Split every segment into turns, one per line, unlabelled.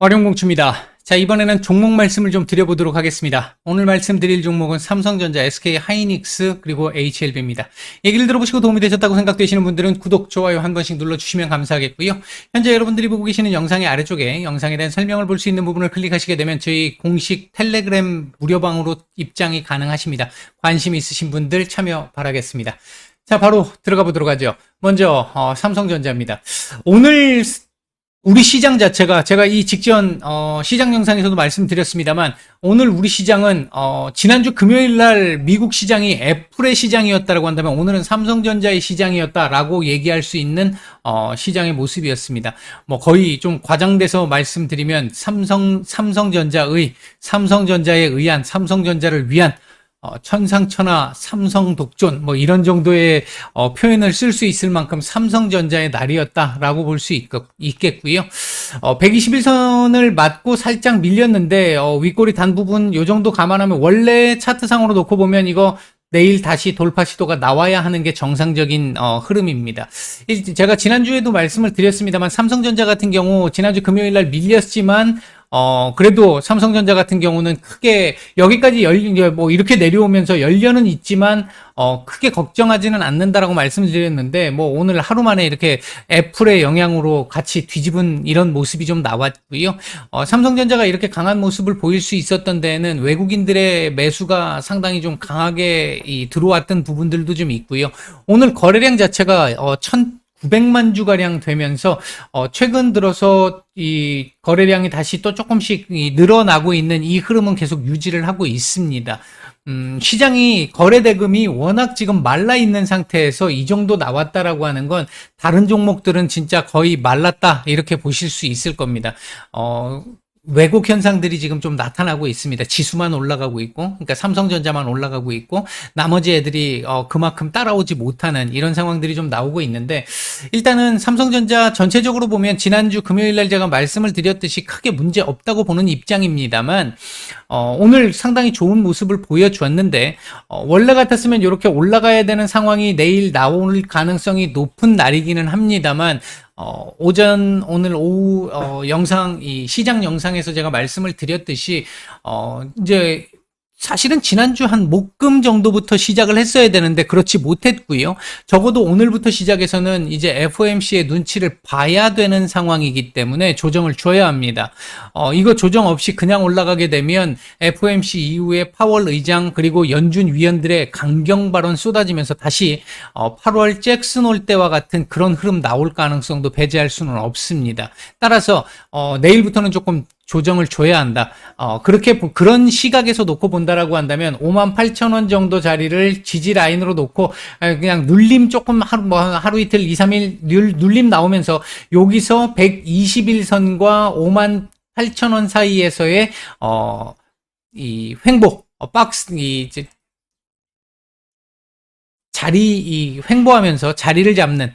어룡공추입니다. 자, 이번에는 종목 말씀을 좀 드려보도록 하겠습니다. 오늘 말씀드릴 종목은 삼성전자, SK하이닉스, 그리고 HLB입니다. 얘기를 들어보시고 도움이 되셨다고 생각되시는 분들은 구독, 좋아요 한 번씩 눌러주시면 감사하겠고요. 현재 여러분들이 보고 계시는 영상의 아래쪽에 영상에 대한 설명을 볼 수 있는 부분을 클릭하시게 되면 저희 공식 텔레그램 무료방으로 입장이 가능하십니다. 관심 있으신 분들 참여 바라겠습니다. 자, 바로 들어가 보도록 하죠. 먼저 삼성전자입니다. 오늘 우리 시장 자체가 제가 이 직전 시장 영상에서도 말씀드렸습니다만 오늘 우리 시장은 지난주 금요일 날 미국 시장이 애플의 시장이었다라고 한다면 오늘은 삼성전자의 시장이었다라고 얘기할 수 있는 시장의 모습이었습니다. 뭐 거의 좀 과장돼서 말씀드리면 삼성전자에 의한 삼성전자를 위한 천상천하 삼성 독존 뭐 이런 정도의 표현을 쓸 수 있을 만큼 삼성전자의 날이었다라고 볼 수 있겠고요. 121선을 맞고 살짝 밀렸는데 윗꼬리 단 부분 요 정도 감안하면 원래 차트상으로 놓고 보면 이거 내일 다시 돌파 시도가 나와야 하는 게 정상적인 흐름입니다. 제가 지난주에도 말씀을 드렸습니다만 삼성전자 같은 경우 지난주 금요일 날 밀렸지만 그래도 삼성전자 같은 경우는 크게 여기까지 뭐 이렇게 내려오면서 열려는 있지만 크게 걱정하지는 않는다라고 말씀드렸는데 뭐 오늘 하루 만에 이렇게 애플의 영향으로 같이 뒤집은 이런 모습이 좀 나왔고요. 삼성전자가 이렇게 강한 모습을 보일 수 있었던 데에는 외국인들의 매수가 상당히 좀 강하게 들어왔던 부분들도 좀 있고요. 오늘 거래량 자체가 1,900만 주가량 되면서 최근 들어서 이 거래량이 다시 또 조금씩 늘어나고 있는 이 흐름은 계속 유지를 하고 있습니다. 시장이 거래 대금이 워낙 지금 말라 있는 상태에서 이 정도 나왔다라고 하는 건 다른 종목들은 진짜 거의 말랐다 이렇게 보실 수 있을 겁니다. 왜곡 현상들이 지금 좀 나타나고 있습니다. 지수만 올라가고 있고, 그러니까 삼성전자만 올라가고 있고, 나머지 애들이 그만큼 따라오지 못하는 이런 상황들이 좀 나오고 있는데, 일단은 삼성전자 전체적으로 보면 지난주 금요일 날 제가 말씀을 드렸듯이 크게 문제 없다고 보는 입장입니다만, 오늘 상당히 좋은 모습을 보여주었는데, 원래 같았으면 이렇게 올라가야 되는 상황이 내일 나올 가능성이 높은 날이기는 합니다만, 오늘 오후, 이 시장 영상에서 제가 말씀을 드렸듯이, 이제, 사실은 지난주 한 목금 정도부터 시작을 했어야 되는데 그렇지 못했고요. 적어도 오늘부터 시작해서는 이제 FOMC의 눈치를 봐야 되는 상황이기 때문에 조정을 줘야 합니다. 이거 조정 없이 그냥 올라가게 되면 FOMC 이후에 파월 의장 그리고 연준 위원들의 강경 발언 쏟아지면서 다시 8월 잭슨 올 때와 같은 그런 흐름 나올 가능성도 배제할 수는 없습니다. 따라서 내일부터는 조금 조정을 줘야 한다. 그런 시각에서 놓고 본다라고 한다면 58,000원 정도 자리를 지지 라인으로 놓고 그냥 눌림 조금 하루 이틀 2, 3일 눌림 나오면서 여기서 121선과 58,000원 사이에서의 이 횡보 박스 횡보하면서 자리를 잡는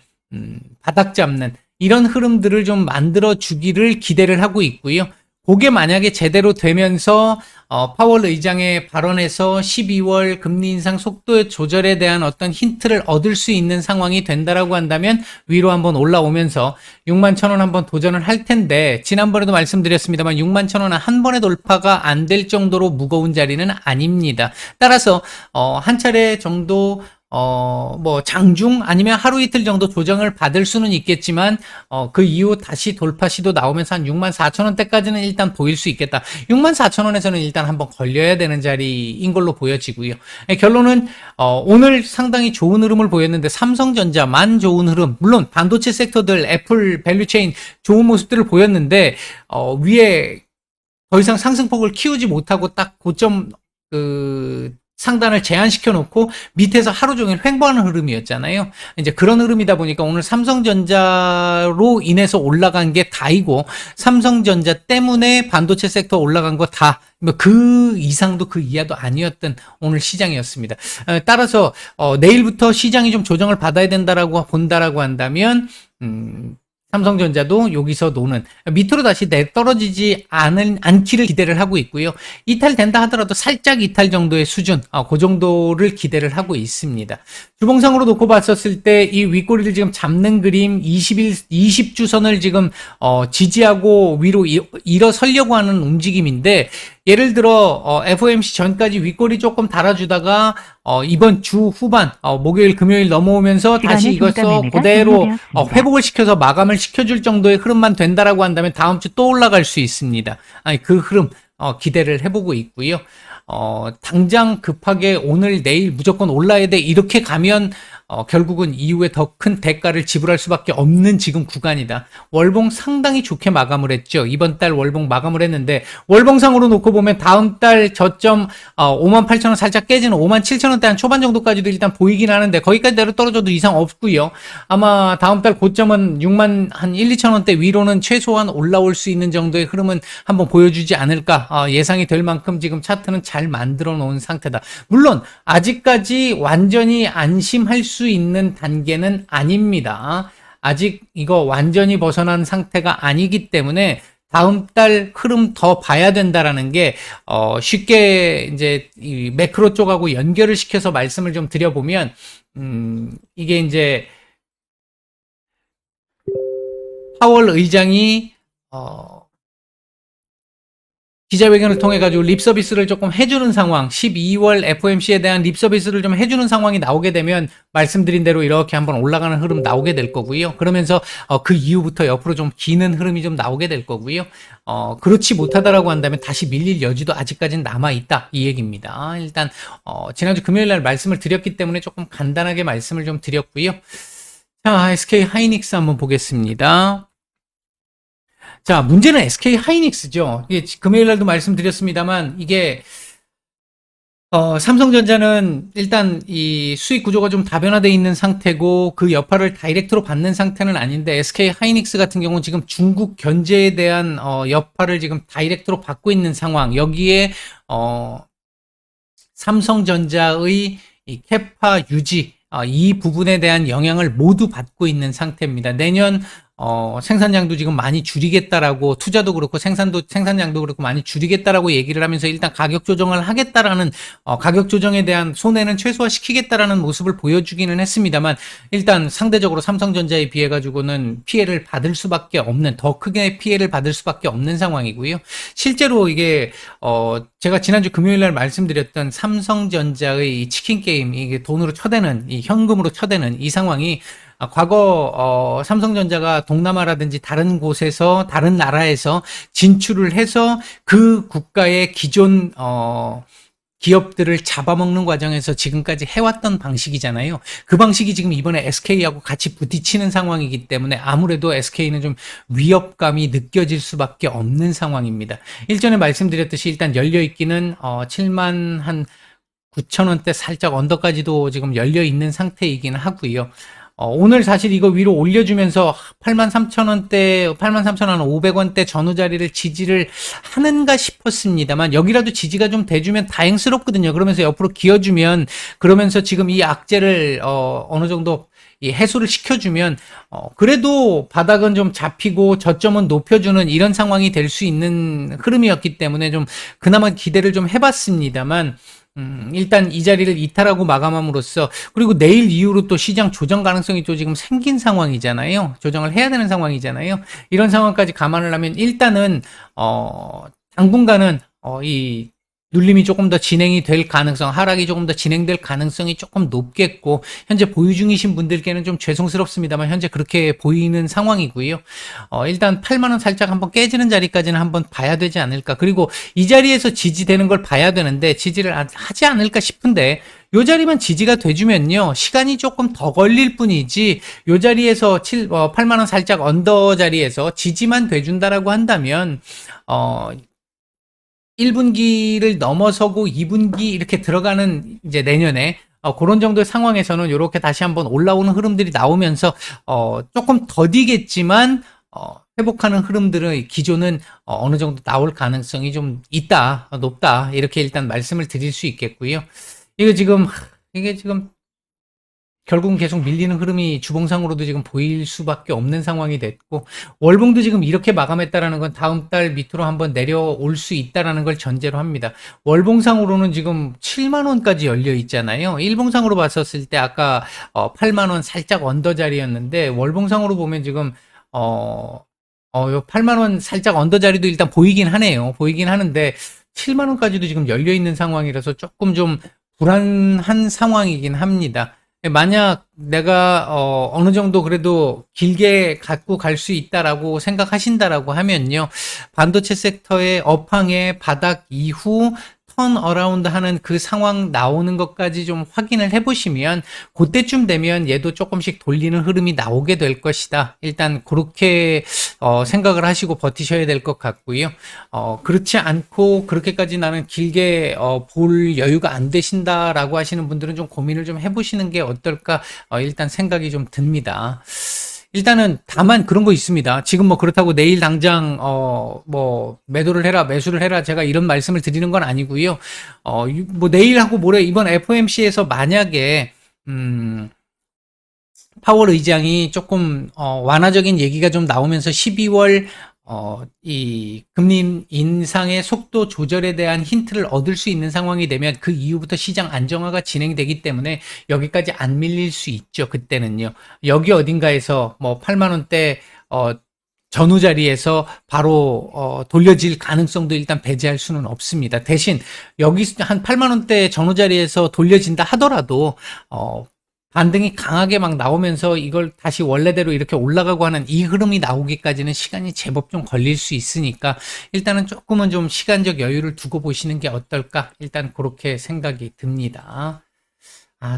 바닥 잡는 이런 흐름들을 좀 만들어 주기를 기대를 하고 있고요. 그게 만약에 제대로 되면서 파월 의장의 발언에서 12월 금리 인상 속도 조절에 대한 어떤 힌트를 얻을 수 있는 상황이 된다라고 한다면 위로 한번 올라오면서 61,000원 한번 도전을 할 텐데 지난번에도 말씀드렸습니다만 61,000원은 한 번에 돌파가 안 될 정도로 무거운 자리는 아닙니다. 따라서 한 차례 정도 뭐 장중 아니면 하루 이틀 정도 조정을 받을 수는 있겠지만 그 이후 다시 돌파 시도 나오면서 한 64,000원대까지는 일단 보일 수 있겠다. 64,000원에서는 일단 한번 걸려야 되는 자리인 걸로 보여지고요. 결론은 오늘 상당히 좋은 흐름을 보였는데 삼성전자만 좋은 흐름, 물론 반도체 섹터들 애플 밸류체인 좋은 모습들을 보였는데 위에 더 이상 상승폭을 키우지 못하고 딱 고점 상단을 제한시켜 놓고 밑에서 하루 종일 횡보하는 흐름이었잖아요. 이제 그런 흐름이다 보니까 오늘 삼성전자로 인해서 올라간 게 다이고 삼성전자 때문에 반도체 섹터 올라간 거 다 그 이상도 그 이하도 아니었던 오늘 시장이었습니다. 따라서 내일부터 시장이 좀 조정을 받아야 된다라고 본다라고 한다면 삼성전자도 여기서 노는 밑으로 다시 떨어지지 않기를 기대를 하고 있고요. 이탈된다 하더라도 살짝 이탈 정도의 수준, 그 정도를 기대를 하고 있습니다. 주봉상으로 놓고 봤었을 때 이 윗꼬리를 지금 잡는 그림 20주선을 지금 지지하고 위로 일어서려고 하는 움직임인데, 예를 들어 FOMC 전까지 윗꼬리 조금 달아주다가 이번 주 후반 목요일 금요일 넘어오면서 다시 이것서 그대로 회복을 시켜서 마감을 시켜줄 정도의 흐름만 된다라고 한다면 다음 주 또 올라갈 수 있습니다. 아니, 그 흐름 기대를 해보고 있고요. 당장 급하게 오늘 내일 무조건 올라야 돼 이렇게 가면 결국은 이후에 더 큰 대가를 지불할 수밖에 없는 지금 구간이다. 월봉 상당히 좋게 마감을 했죠. 이번 달 월봉 마감을 했는데, 월봉상으로 놓고 보면 다음 달 저점 58,000원 살짝 깨지는 57,000원대 한 초반 정도까지도 일단 보이긴 하는데, 거기까지 내려 떨어져도 이상 없고요. 아마 다음 달 고점은 6만 한 1, 2천원대 위로는 최소한 올라올 수 있는 정도의 흐름은 한번 보여주지 않을까 예상이 될 만큼 지금 차트는 잘 만들어 놓은 상태다. 물론 아직까지 완전히 안심할 수 있는 단계는 아닙니다. 아직 이거 완전히 벗어난 상태가 아니기 때문에 다음 달 흐름 더 봐야 된다라는 게 쉽게 이제 이 매크로 쪽하고 연결을 시켜서 말씀을 좀 드려보면, 이게 이제 파월 의장이 기자회견을 통해 가지고 립서비스를 조금 해주는 상황, 12월 FOMC에 대한 립서비스를 좀 해주는 상황이 나오게 되면 말씀드린 대로 이렇게 한번 올라가는 흐름 나오게 될 거고요. 그러면서 그 이후부터 옆으로 좀 기는 흐름이 좀 나오게 될 거고요. 그렇지 못하다라고 한다면 다시 밀릴 여지도 아직까지는 남아있다, 이 얘기입니다. 일단 지난주 금요일 날 말씀을 드렸기 때문에 조금 간단하게 말씀을 좀 드렸고요. 자, SK 하이닉스 한번 보겠습니다. 자, 문제는 SK 하이닉스죠. 이게 금요일 날도 말씀드렸습니다만, 이게 삼성전자는 일단 이 수익 구조가 좀 다변화되어 있는 상태고, 그 여파를 다이렉트로 받는 상태는 아닌데, SK 하이닉스 같은 경우는 지금 중국 견제에 대한 여파를 지금 다이렉트로 받고 있는 상황. 여기에 삼성전자의 이 캐파 유지, 이 부분에 대한 영향을 모두 받고 있는 상태입니다. 내년 생산량도 지금 많이 줄이겠다라고, 투자도 그렇고 생산량도 그렇고 많이 줄이겠다라고 얘기를 하면서 일단 가격 조정을 하겠다라는, 가격 조정에 대한 손해는 최소화시키겠다라는 모습을 보여주기는 했습니다만, 일단 상대적으로 삼성전자에 비해 가지고는 피해를 받을 수밖에 없는, 더 크게 피해를 받을 수밖에 없는 상황이고요. 실제로 이게 제가 지난주 금요일 날 말씀드렸던 삼성전자의 이 치킨 게임, 이게 돈으로 쳐대는, 이 현금으로 쳐대는 이 상황이 과거 삼성전자가 동남아라든지 다른 곳에서, 다른 나라에서 진출을 해서 그 국가의 기존 기업들을 잡아먹는 과정에서 지금까지 해왔던 방식이잖아요. 그 방식이 지금 이번에 SK하고 같이 부딪히는 상황이기 때문에 아무래도 SK는 좀 위협감이 느껴질 수밖에 없는 상황입니다. 일전에 말씀드렸듯이 일단 열려있기는 7만 한 9천원대 살짝 언더까지도 지금 열려있는 상태이긴 하고요. 오늘 사실 이거 위로 올려주면서 83,000원대, 83,500원대 전후 자리를 지지를 하는가 싶었습니다만, 여기라도 지지가 좀 돼주면 다행스럽거든요. 그러면서 옆으로 기어주면, 그러면서 지금 이 악재를 어느 정도 이 해소를 시켜주면 그래도 바닥은 좀 잡히고 저점은 높여주는 이런 상황이 될 수 있는 흐름이었기 때문에 좀 그나마 기대를 좀 해봤습니다만, 일단 이 자리를 이탈하고 마감함으로써, 그리고 내일 이후로 또 시장 조정 가능성이 또 지금 생긴 상황이잖아요. 조정을 해야 되는 상황이잖아요. 이런 상황까지 감안을 하면 일단은 당분간은 이 눌림이 조금 더 진행이 될 가능성, 하락이 조금 더 진행될 가능성이 조금 높겠고, 현재 보유 중이신 분들께는 좀 죄송스럽습니다만 현재 그렇게 보이는 상황이고요. 일단 8만원 살짝 한번 깨지는 자리까지는 한번 봐야 되지 않을까. 그리고 이 자리에서 지지되는 걸 봐야 되는데 지지를 하지 않을까 싶은데, 요 자리만 지지가 돼주면요, 시간이 조금 더 걸릴 뿐이지, 요 자리에서 8만원 살짝 언더 자리에서 지지만 돼준다라고 한다면 1분기를 넘어서고 2분기 이렇게 들어가는 이제 내년에 그런 정도의 상황에서는 이렇게 다시 한번 올라오는 흐름들이 나오면서 조금 더디겠지만 회복하는 흐름들의 기조는 어느 정도 나올 가능성이 좀 있다, 높다, 이렇게 일단 말씀을 드릴 수 있겠고요. 이게 지금 결국은 계속 밀리는 흐름이 주봉상으로도 지금 보일 수밖에 없는 상황이 됐고, 월봉도 지금 이렇게 마감했다라는 건 다음 달 밑으로 한번 내려올 수 있다라는 걸 전제로 합니다. 월봉상으로는 지금 7만 원까지 열려 있잖아요. 일봉상으로 봤었을 때 아까 8만 원 살짝 언더 자리였는데, 월봉상으로 보면 지금 요 8만 원 살짝 언더 자리도 일단 보이긴 하네요. 보이긴 하는데 7만 원까지도 지금 열려 있는 상황이라서 조금 좀 불안한 상황이긴 합니다. 만약 내가 어느 정도 그래도 길게 갖고 갈 수 있다라고 생각하신다라고 하면요. 반도체 섹터의 업황의 바닥 이후 턴 어라운드 하는 그 상황 나오는 것까지 좀 확인을 해보시면 그때쯤 되면 얘도 조금씩 돌리는 흐름이 나오게 될 것이다. 일단 그렇게 생각을 하시고 버티셔야 될 것 같고요. 그렇지 않고 그렇게까지 나는 길게 볼 여유가 안 되신다라고 하시는 분들은 좀 고민을 좀 해보시는 게 어떨까 일단 생각이 좀 듭니다. 일단은 다만 그런 거 있습니다. 지금 뭐 그렇다고 내일 당장 뭐 매도를 해라, 매수를 해라 제가 이런 말씀을 드리는 건 아니고요. 뭐 내일하고 모레 이번 FOMC에서 만약에 파월 의장이 조금 완화적인 얘기가 좀 나오면서 12월 이 금리 인상의 속도 조절에 대한 힌트를 얻을 수 있는 상황이 되면 그 이후부터 시장 안정화가 진행되기 때문에 여기까지 안 밀릴 수 있죠. 그때는요. 여기 어딘가에서 뭐 8만 원대 전후 자리에서 바로 돌려질 가능성도 일단 배제할 수는 없습니다. 대신 여기 한 8만 원대 전후 자리에서 돌려진다 하더라도 반등이 강하게 막 나오면서 이걸 다시 원래대로 이렇게 올라가고 하는 이 흐름이 나오기까지는 시간이 제법 좀 걸릴 수 있으니까 일단은 조금은 좀 시간적 여유를 두고 보시는 게 어떨까 일단 그렇게 생각이 듭니다.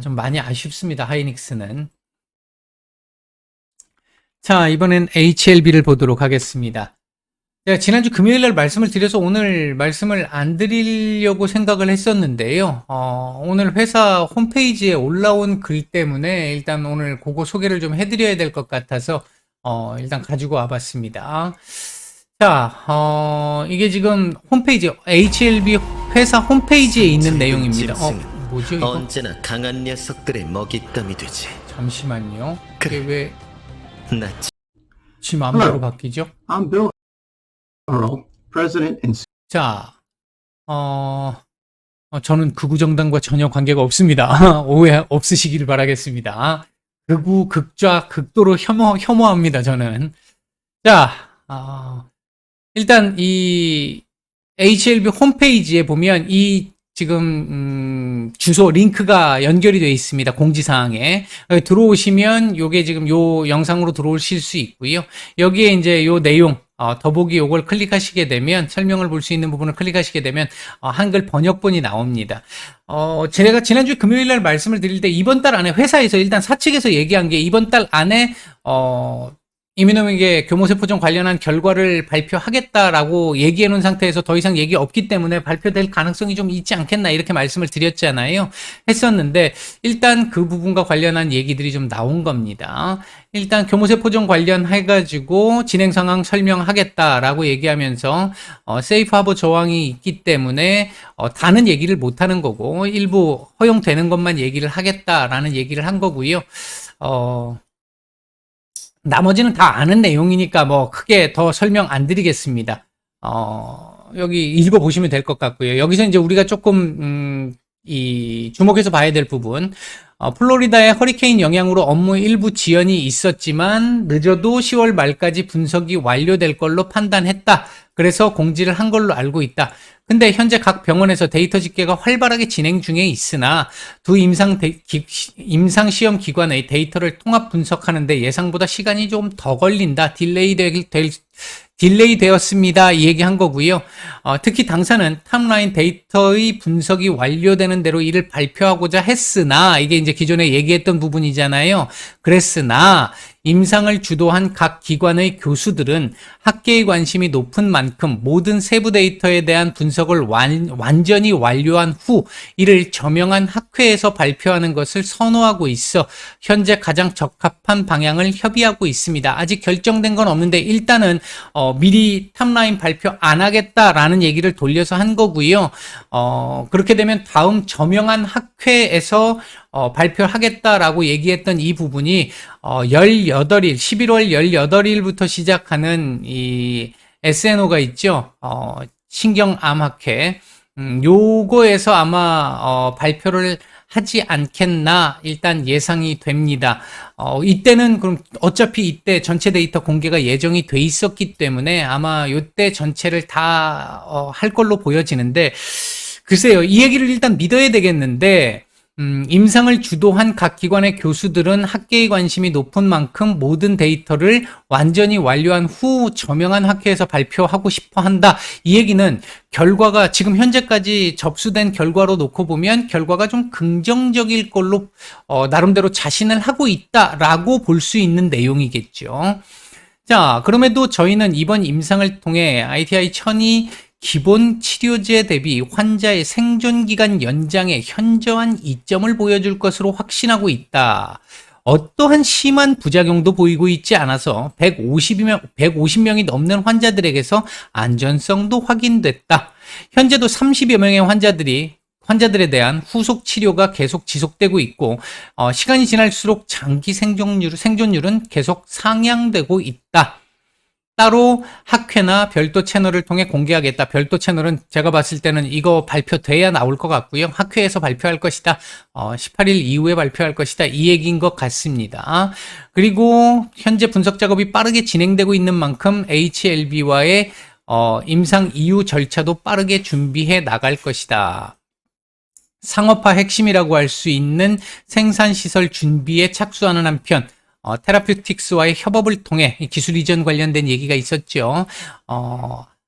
좀 많이 아쉽습니다. 하이닉스는. 자, 이번엔 HLB를 보도록 하겠습니다. 제가 지난주 금요일 날 말씀을 드려서 오늘 말씀을 안 드리려고 생각을 했었는데요. 오늘 회사 홈페이지에 올라온 글 때문에 일단 오늘 그거 소개를 좀 해드려야 될 것 같아서 일단 가지고 와봤습니다. 자, 이게 지금 홈페이지 HLB 회사 홈페이지에 있는 내용입니다. 뭐죠 이거?
언제나 강한 녀석들의 먹잇감이 되지.
잠시만요. 이게
그래.
왜
나
지 마음대로 바뀌죠?
I'm Bill Earl, President and
자, 저는 극우 정당과 전혀 관계가 없습니다. 오해 없으시길 바라겠습니다. 극우, 극좌, 극도로 혐오합니다, 저는. 자, 일단 이 HLB 홈페이지에 보면 이 지금 주소 링크가 연결이 되어 있습니다. 공지사항에 들어오시면 요게 지금 요 영상으로 들어오실 수 있고요. 여기에 이제 요 내용 더보기 요걸 클릭하시게 되면 설명을 볼 수 있는 부분을 클릭하시게 되면 한글 번역본이 나옵니다. 제가 지난주 금요일 날 말씀을 드릴 때 이번 달 안에 회사에서 일단 사측에서 얘기한 게 이번 달 안에 이민호에게 교모세포종 관련한 결과를 발표하겠다라고 얘기해 놓은 상태에서 더 이상 얘기 없기 때문에 발표될 가능성이 좀 있지 않겠나 이렇게 말씀을 드렸잖아요. 했었는데 일단 그 부분과 관련한 얘기들이 좀 나온 겁니다. 일단 교모세포종 관련해가지고 진행 상황 설명하겠다라고 얘기하면서 세이프 하버 조항이 있기 때문에 다는 얘기를 못하는 거고 일부 허용되는 것만 얘기를 하겠다라는 얘기를 한 거고요. 나머지는 다 아는 내용이니까 뭐 크게 더 설명 안 드리겠습니다. 여기 읽어보시면 될 것 같고요. 여기서 이제 우리가 조금, 이 주목해서 봐야 될 부분. 플로리다의 허리케인 영향으로 업무 일부 지연이 있었지만 늦어도 10월 말까지 분석이 완료될 걸로 판단했다. 그래서 공지를 한 걸로 알고 있다. 근데 현재 각 병원에서 데이터 집계가 활발하게 진행 중에 있으나 두 임상시험 기관의 데이터를 통합 분석하는데 예상보다 시간이 좀 더 걸린다. 딜레이 되었습니다. 이 얘기한 거고요. 특히 당사는 탑라인 데이터의 분석이 완료되는 대로 이를 발표하고자 했으나 이게 이제 기존에 얘기했던 부분이잖아요. 그랬으나 임상을 주도한 각 기관의 교수들은 학계의 관심이 높은 만큼 모든 세부 데이터에 대한 분석을 완전히 완료한 후 이를 저명한 학회에서 발표하는 것을 선호하고 있어 현재 가장 적합한 방향을 협의하고 있습니다. 아직 결정된 건 없는데 일단은 미리 탑라인 발표 안 하겠다라는 얘기를 돌려서 한 거고요. 그렇게 되면 다음 저명한 학회에서 발표하겠다라고 얘기했던 이 부분이 18일, 11월 18일부터 시작하는 이 SNO가 있죠. 신경암학회. 요거에서 아마 발표를 하지 않겠나 일단 예상이 됩니다. 이때는 그럼 어차피 이때 전체 데이터 공개가 예정이 돼 있었기 때문에 아마 이때 전체를 다 할 걸로 보여지는데 글쎄요. 이 얘기를 일단 믿어야 되겠는데 임상을 주도한 각 기관의 교수들은 학계의 관심이 높은 만큼 모든 데이터를 완전히 완료한 후 저명한 학회에서 발표하고 싶어 한다. 이 얘기는 결과가 지금 현재까지 접수된 결과로 놓고 보면 결과가 좀 긍정적일 걸로 나름대로 자신을 하고 있다라고 볼 수 있는 내용이겠죠. 자, 그럼에도 저희는 이번 임상을 통해 ITI-1000이 기본 치료제 대비 환자의 생존기간 연장에 현저한 이점을 보여줄 것으로 확신하고 있다. 어떠한 심한 부작용도 보이고 있지 않아서 150명이 넘는 환자들에게서 안전성도 확인됐다. 현재도 30여 명의 환자들에 대한 후속 치료가 계속 지속되고 있고 시간이 지날수록 장기 생존율은 계속 상향되고 있다. 따로 학회나 별도 채널을 통해 공개하겠다. 별도 채널은 제가 봤을 때는 이거 발표돼야 나올 것 같고요. 학회에서 발표할 것이다. 18일 이후에 발표할 것이다. 이 얘기인 것 같습니다. 그리고 현재 분석 작업이 빠르게 진행되고 있는 만큼 HLB와의 임상 이후 절차도 빠르게 준비해 나갈 것이다. 상업화 핵심이라고 할 수 있는 생산시설 준비에 착수하는 한편 테라퓨틱스와의 협업을 통해 기술 이전 관련된 얘기가 있었죠.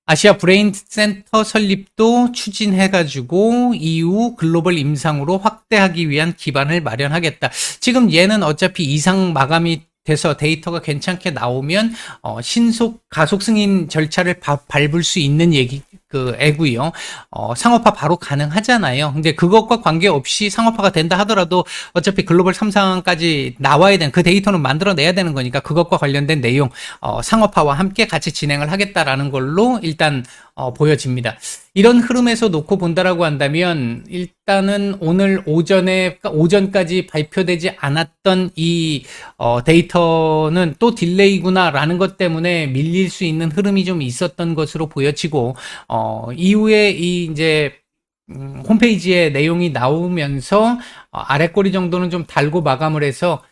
아시아 브레인 센터 설립도 추진해가지고 이후 글로벌 임상으로 확대하기 위한 기반을 마련하겠다. 지금 얘는 어차피 이상 마감이 돼서 데이터가 괜찮게 나오면 신속 가속 승인 절차를 밟을 수 있는 애고요. 상업화 바로 가능하잖아요. 근데 그것과 관계없이 상업화가 된다 하더라도 어차피 글로벌 3상까지 나와야 되는 그 데이터는 만들어내야 되는 거니까 그것과 관련된 내용 상업화와 함께 같이 진행을 하겠다라는 걸로 일단 보여집니다. 이런 흐름에서 놓고 본다라고 한다면 일단은 오늘 오전까지 발표되지 않았던 이 데이터는 또 딜레이구나라는 것 때문에 밀릴 수 있는 흐름이 좀 있었던 것으로 보여지고 이후에 이제 홈페이지에 내용이 나오면서 아래 꼬리 정도는 좀 달고 마감을 해서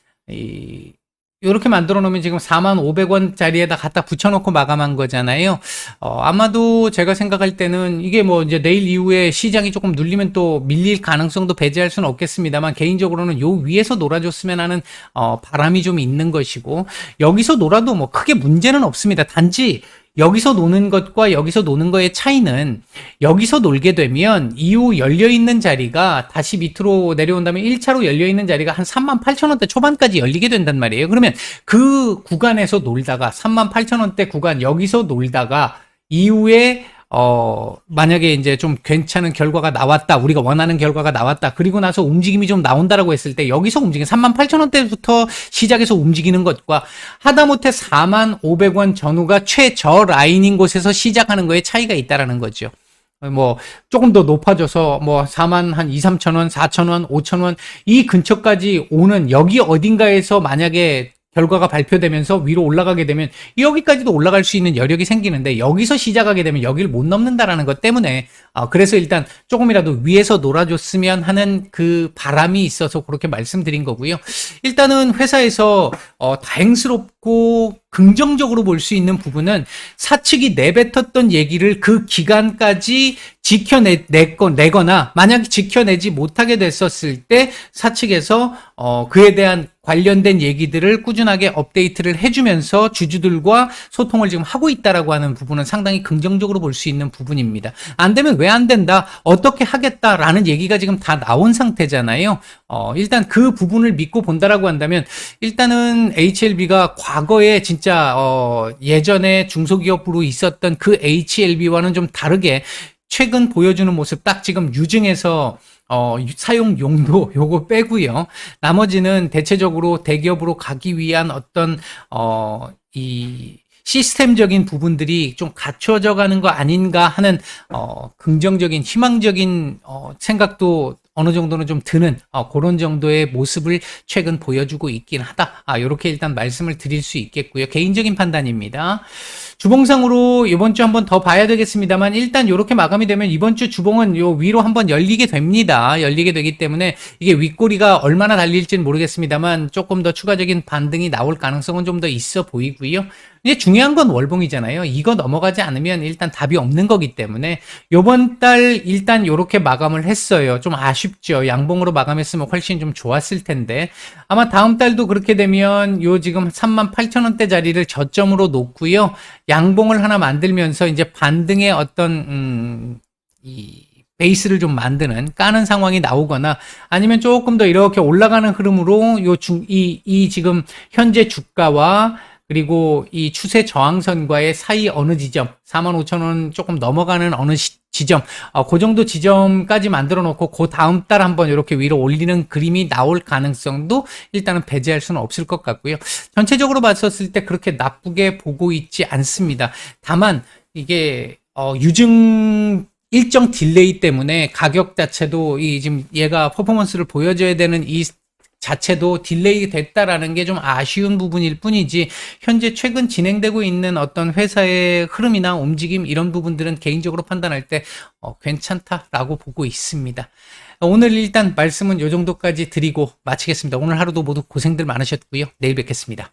이렇게 만들어 놓으면 지금 45,500원짜리에다 갖다 붙여놓고 마감한 거잖아요. 아마도 제가 생각할 때는 이게 뭐 이제 내일 이후에 시장이 조금 눌리면 또 밀릴 가능성도 배제할 수는 없겠습니다만 개인적으로는 요 위에서 놀아줬으면 하는 바람이 좀 있는 것이고 여기서 놀아도 뭐 크게 문제는 없습니다. 단지 여기서 노는 것과 여기서 노는 거의 차이는 여기서 놀게 되면 이후 열려있는 자리가 다시 밑으로 내려온다면 1차로 열려있는 자리가 한 38,000원대 초반까지 열리게 된단 말이에요. 그러면 그 구간에서 놀다가 38,000원대 구간 여기서 놀다가 이후에 만약에 이제 좀 괜찮은 결과가 나왔다. 우리가 원하는 결과가 나왔다. 그리고 나서 움직임이 좀 나온다라고 했을 때 여기서 38,000원대부터 시작해서 움직이는 것과 하다못해 45,500원 전후가 최저 라인인 곳에서 시작하는 거에 차이가 있다라는 거죠. 뭐 조금 더 높아져서 뭐 42,000원, 4,000원, 5,000원 이 근처까지 오는 여기 어딘가에서 만약에 결과가 발표되면서 위로 올라가게 되면 여기까지도 올라갈 수 있는 여력이 생기는데 여기서 시작하게 되면 여기를 못 넘는다라는 것 때문에 그래서 일단 조금이라도 위에서 놀아줬으면 하는 그 바람이 있어서 그렇게 말씀드린 거고요. 일단은 회사에서 다행스럽고 긍정적으로 볼 수 있는 부분은 사측이 내뱉었던 얘기를 그 기간까지 내거나 만약에 지켜내지 못하게 됐었을 때 사측에서 그에 대한 관련된 얘기들을 꾸준하게 업데이트를 해주면서 주주들과 소통을 지금 하고 있다라고 하는 부분은 상당히 긍정적으로 볼 수 있는 부분입니다. 안 되면 왜 안 된다, 어떻게 하겠다라는 얘기가 지금 다 나온 상태잖아요. 일단 그 부분을 믿고 본다라고 한다면 일단은 HLB가 과거에 진짜 예전에 중소기업으로 있었던 그 HLB와는 좀 다르게 최근 보여주는 모습 딱 지금 유증에서 사용 용도 요거 빼고요. 나머지는 대체적으로 대기업으로 가기 위한 어떤 이 시스템적인 부분들이 좀 갖춰져 가는 거 아닌가 하는 긍정적인 희망적인 생각도 어느 정도는 좀 드는 그런 정도의 모습을 최근 보여주고 있긴 하다. 이렇게 일단 말씀을 드릴 수 있겠고요. 개인적인 판단입니다. 주봉상으로 이번 주 한번 더 봐야 되겠습니다만 일단 이렇게 마감이 되면 이번 주 주봉은 요 위로 한번 열리게 됩니다. 열리게 되기 때문에 이게 윗꼬리가 얼마나 달릴지는 모르겠습니다만 조금 더 추가적인 반등이 나올 가능성은 좀 더 있어 보이고요. 이제 중요한 건 월봉이잖아요. 이거 넘어가지 않으면 일단 답이 없는 거기 때문에 요번 달 일단 요렇게 마감을 했어요. 좀 아쉽죠. 양봉으로 마감했으면 훨씬 좀 좋았을 텐데 아마 다음 달도 그렇게 되면 요 지금 38,000원대 자리를 저점으로 놓고요. 양봉을 하나 만들면서 이제 반등의 어떤 이 베이스를 좀 만드는 까는 상황이 나오거나 아니면 조금 더 이렇게 올라가는 흐름으로 이 지금 현재 주가와 그리고 이 추세 저항선과의 사이 어느 지점 45,000원 조금 넘어가는 어느 지점 그 정도 지점까지 만들어 놓고 그 다음 달 한번 이렇게 위로 올리는 그림이 나올 가능성도 일단은 배제할 수는 없을 것 같고요. 전체적으로 봤었을 때 그렇게 나쁘게 보고 있지 않습니다. 다만 이게 유증 일정 딜레이 때문에 가격 자체도 지금 얘가 퍼포먼스를 보여줘야 되는 이 자체도 딜레이 됐다라는 게 좀 아쉬운 부분일 뿐이지 현재 최근 진행되고 있는 어떤 회사의 흐름이나 움직임 이런 부분들은 개인적으로 판단할 때 괜찮다라고 보고 있습니다. 오늘 일단 말씀은 이 정도까지 드리고 마치겠습니다. 오늘 하루도 모두 고생들 많으셨고요. 내일 뵙겠습니다.